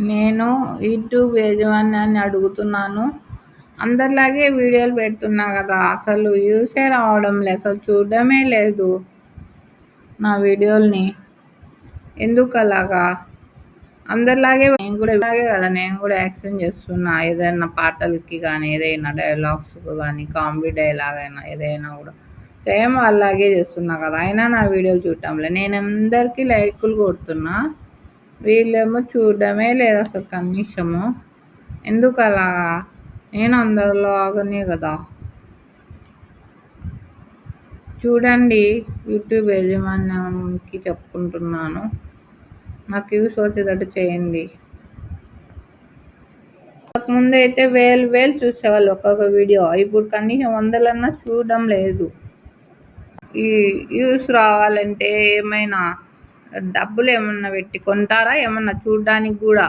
నేను యూట్యూబ్ యజమాన్యాన్ని అడుగుతున్నాను. అందరిలాగే వీడియోలు పెడుతున్నా కదా, అసలు వ్యూసే రావడం లేదు, అసలు చూడడమే లేదు నా వీడియోల్ని. ఎందుకు అలాగా? అందరిలాగే నేను కూడా యాక్షన్ చేస్తున్నా, ఏదైనా పాటలకి కానీ, ఏదైనా డైలాగ్స్కి కానీ, కామెడీ డైలాగ్ అయినా ఏదైనా కూడా సేమ్ అలాగే చేస్తున్నా కదా, అయినా నా వీడియోలు చూడటంలే. నేను అందరికీ లైకులు కొడుతున్నా, వీళ్ళేమో చూడడమే లేదు అసలు కనీసము. ఎందుకు అలా? నేను అందరిలాగానే కదా. చూడండి, యూట్యూబ్ యజమాన్యానికి చెప్పుకుంటున్నాను, నాకు వ్యూస్ వచ్చేటట్టు చేయండి. ముందు అయితే వేలు చూసేవాళ్ళు ఒక్కొక్క వీడియో, ఇప్పుడు కనీసం వందలన్నా చూడడం లేదు. ఈ వ్యూస్ రావాలంటే ఏమైనా డబ్బులు ఏమన్నా పెట్టి కొంటారా ఏమన్నా చూడడానికి కూడా?